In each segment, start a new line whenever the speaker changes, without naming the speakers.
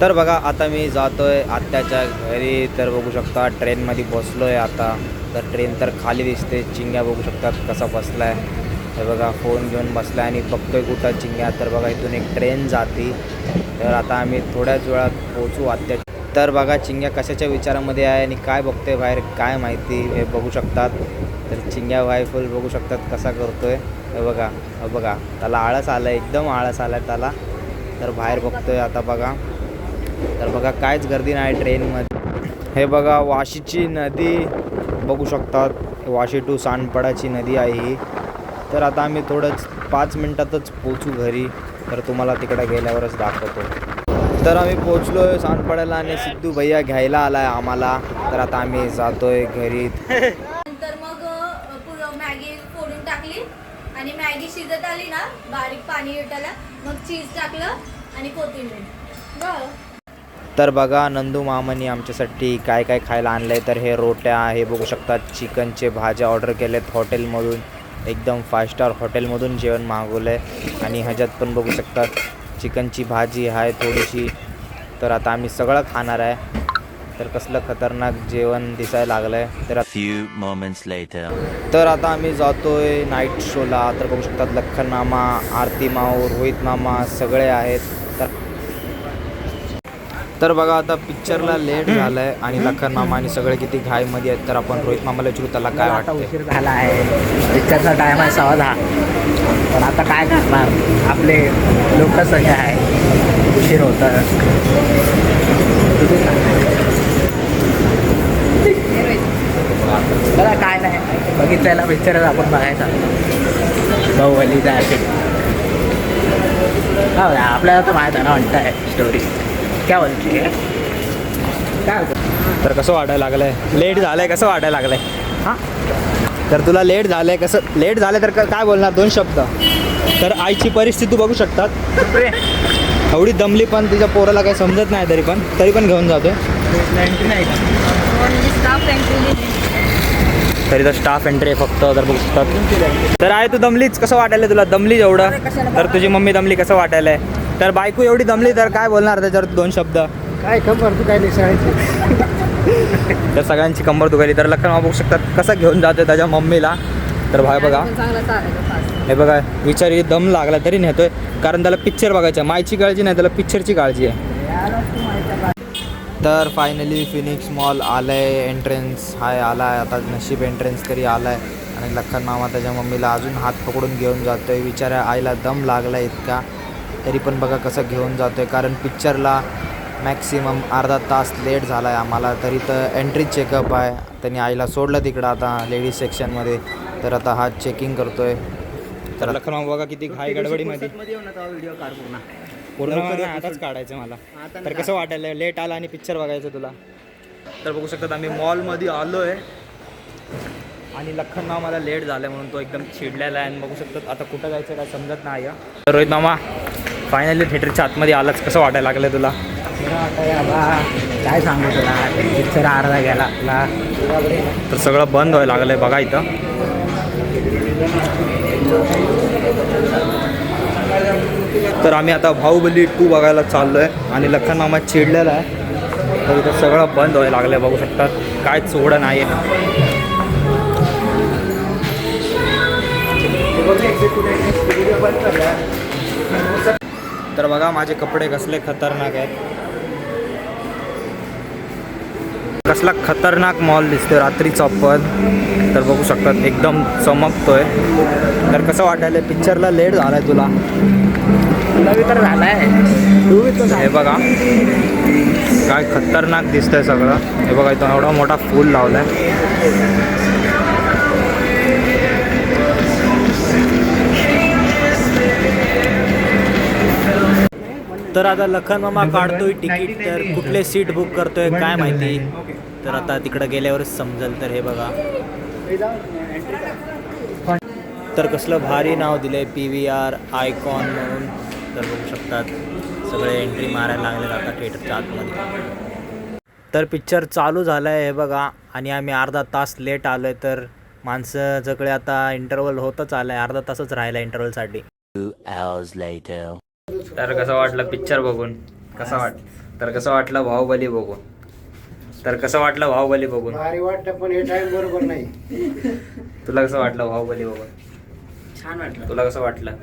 तर बघा आता मी जातोय आत्याच्या घरी. तर बघू शकता ट्रेनमध्ये बसलोय आता. तर ट्रेन तर खाली दिसते. चिंग्या बघू शकतात कसा बसलाय. तर बघा फोन घेऊन बसलाय आणि बघतोय कुठं चिंग्या. तर बघा इथून एक ट्रेन जाते. तर आता आम्ही थोड्याच वेळात पोहोचू आत्या. तर बघा चिंग्या कशाच्या विचारामध्ये आहे आणि काय बघतोय बाहेर काय माहिती हे बघू शकतात. तर चिंग्या बाहेर फुल बघू शकतात कसा करतोय. हे बघा त्याला आळस आलं एकदम आळस आला त्याला. तर बाहेर बघतोय आता बघा. तर बघा काहीच गर्दी नाही ट्रेनमध्ये. हे बघा वाशीची नदी बघू शकतात. वाशी टू सांडपडाची नदी आहे ही. तर आता आम्ही थोडंच 5 मिनटातच पोचू घरी. तर तुम्हाला तिकडे गेल्यावरच दाखवतो. तर आम्ही पोचलो आहे सांडपड्याला आणि सिद्धू भैया घ्यायला आला आहे आम्हाला. तर आता आम्ही जातोय घरी.
नंतर मग मॅगी फोडून टाकली आणि मॅगी शिजत आली ना बारीक पाणी उठायला मग चीज टाकलं आणि कोथिंबीर बघ.
तर बघा नंदू मामांनी आमच्यासाठी काय काय खायला आणलं आहे. तर हे रोट्या हे बघू शकतात. चिकनचे भाज्या ऑर्डर केलेत हॉटेलमधून. एकदम 5 स्टार हॉटेलमधून जेवण मागवलं आहे. आणि ह्याच्यात पण बघू शकतात चिकनची भाजी आहे थोडीशी. तर आता आम्ही सगळं खाणार आहे. तर कसलं खतरनाक जेवण दिसायला लागलं आहे. तर
few moments later.
तर आता आम्ही जातोय नाईट शोला. तर बघू शकतात लखन मामा, आरती माऊ, रोहित मामा सगळे आहेत. तर बघा आता पिक्चरला लेट झालं आहे आणि लखन मामा आणि सगळे किती घाईमध्ये आहेत. तर आपण रोहित मामाला विचारू त्याला काय वाटतं.
उशीर झाला आहे. पिक्चरचा टाईम आहे 10:15. पण आता काय करणार आपले लोकसंख्या आहे उशीर होतं. बघा काय नाही बघितलेला पिक्चरच आपण बघायचा. बाहुबलीचा आपल्याला तर माहीत आहे ना म्हणत आहे स्टोरी काय बोलते काय होतं.
तर कसं वाटायला लागलं आहे लेट झालं आहे कसं वाटायला लागलं आहे. हां तर तुला लेट झालं आहे कसं लेट झालं तर काय बोलणार 2 शब्द. तर आईची परिस्थिती बघू शकतात. एवढी दमली पण तिच्या पोराला काही समजत नाही तरी पण घेऊन जातो. तरी तर स्टाफ एंट्री आहे फक्त. तर बघू शकतात. तर आहे तू दमलीच कसं वाटायला तुला दमली एवढं. तर तुझी मम्मी दमली कसं वाटायला आहे. तर बायको एवढी दमली तर काय बोलणार त्याच्यावर 2 शब्द.
काय कंबर तू काय नाही.
तर सगळ्यांची कंबर दुखायली. तर लखन मामा बघू शकतात कसं घेऊन जातोय त्याच्या मम्मीला. तर भाई बघा हे बघा विचारी दम लागला तरी नेतोय कारण त्याला पिक्चर बघायचं. मायची काळजी नाही त्याला पिक्चरची काळजी आहे. तर फायनली फिनिक्स मॉल आलं आहे. एंट्रन्स हाय आला आहे आता नशीब एंट्रन्स तरी आला आहे. आणि लखन मामा त्याच्या मम्मीला अजून हात पकडून घेऊन जातो आहे. विचारा आईला दम लागला इतका तरी पण बघा कसं घेऊन जातो आहे कारण पिक्चरला मॅक्सिमम अर्धा तास लेट झाला आहे आम्हाला. तरी तर एंट्री चेकअप आहे. त्यांनी आईला सोडलं तिकडं आता लेडीज सेक्शनमध्ये. तर आता हा चेकिंग करतो आहे. तर लखन मामा बघा किती घाई गडबडीमध्ये
व्हिडिओ काढ
पूर्ण आताच काढायचं मला. तर कसं वाटायला लेट आला आणि पिक्चर बघायचं तुला. तर बघू शकतात आम्ही मॉलमध्ये आलो आहे आणि लखन मामाला लेट झालं म्हणून तो एकदम चिडलेला आहे. आणि बघू शकतात आता कुठं जायचं काय समजत नाही. तर रोहित मामा फायनली थिएटरच्या आतमध्ये आलाच कसं वाटायला लागलं तुला.
काय सांगू तुला पिक्चर अर्धा गेला आपला.
तर सगळं बंद व्हायला लागलं आहे बघा इथं. तर आम्ही आता बाहुबली 2 बघायला चाललो आहे आणि लखन मामा चिडलेला आहे. तर इथं सगळं बंद व्हायला लागलं आहे बघू शकतात काय चोडं नाही आहे. तर बघा माझे कपडे कसले खतरनाक आहेत. कसला खतरनाक मॉल दिसतोय रात्रीचा पण. तर बघू शकतात एकदम चमकतोय. तर कसं वाटायला पिक्चरला लेट झालाय तुला.
तर झालाय
हे बघा काय खतरनाक दिसतंय सगळं. हे बघा इथं एवढा मोठा फूल लावलाय. तर आता लखन मामा काढतोय तिकीट. तर कुठले सीट बुक करतोय काय माहिती. तर आता तिकडं गेल्यावरच समजेल. तर हे बघा तर कसलं भारी नाव दिलंय PVR आयकॉन म्हणून. तर बघू शकतात सगळे एंट्री मारायला लागले आता थिएटरच्या आतमध्ये. तर पिक्चर चालू झालं आहे हे बघा आणि आम्ही अर्धा तास लेट आलो आहे. तर माणसं सगळे आता इंटरवल होतच आलं आहे. अर्धा तासच राहिला इंटरवलसाठी.
2 hours later.
तर कसं वाटलं पिक्चर बघून कसं वाटलं. तर कसं वाटलं बाहुबली बघून?
भारी वाटलं पण हे टाइम बरोबर नाही.
तुला कसं वाटलं बाहुबली बघून?
छान वाटलं.
तुला कसं वाटलं?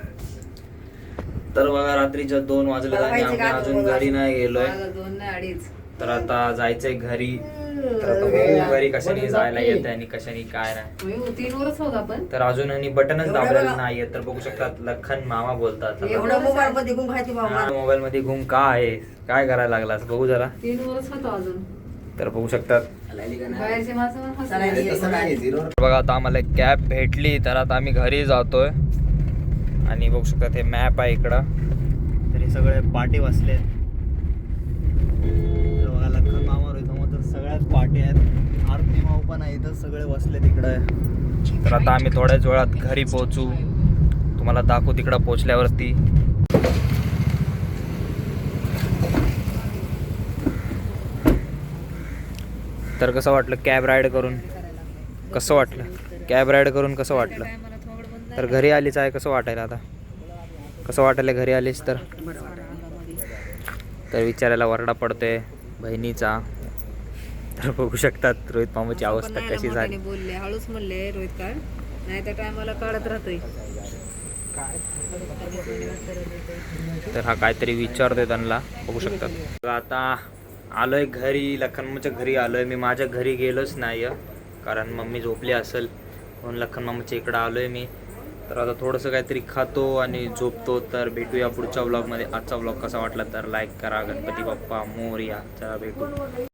तर बघा रात्रीच्या 2 वाजले आणि आपण अजून घरी नाही गेलोय.
2-2.5.
तर आता जायचंय घरी. तर आता बघू घरी कशाने जायला येत आणि कशाने काय नाही.
3वरच होत आपण.
तर अजून आणि बटनच दाबलेलं नाहीये. तर बघू शकतात लखन मामा बोलतात.
मोबाईल मध्ये गुंग खायची बाबा.
मोबाईल मध्ये घुम का आहे, काय करायला लागलास बघू जरा.
3वरच होतो अजून.
तर बघू शकतात.
बाहेरचे माणसं पण
तसं नाही, झिरो.
बघा आता आम्हाला कॅब भेटली तर आता आम्ही घरी जातोय. आणि बघू शकतात हे मॅप आहे इकडं. तर हे सगळे पाटे बसले. बघा लखन मामा रोहित मामा तर सगळ्यात पाटे आहेत. आरती माऊ पण आहे इथं सगळे बसले तिकडे. तर आता आम्ही थोड्याच वेळात घरी पोहोचू. तुम्हाला दाखवू तिकडं पोहोचल्यावरती. तर कसं वाटलं कॅब राईड करून? कसं वाटलं? तर घरी आलीच आहे, कसं वाटायला आता? कसं वाटायला घरी आलीस तर? तर विचारायला वरडा पडतोय बहिणीचा. तर बघू शकतात रोहित मामाची अवस्था कशी झाली.
बोलले हळूच म्हणले रोहित काढ, नाही तर टायमाला काढत राहतोय.
तर हा काहीतरी विचारतोय त्यांना, बघू शकतात. तर आता आलोय घरी, लखनमामाच्या घरी आलोय. मी माझ्या घरी गेलोच नाही कारण मम्मी झोपली असेल म्हणून लखन मामाच्या इकडं आलोय मी. तर आता थोडंसं काहीतरी खातो आणि झोपतो. तर भेटूया पुढच्या व्लॉगमध्ये. आजचा व्लॉग कसा वाटला तर लाईक करा. गणपती बाप्पा मोरया. चला भेटू.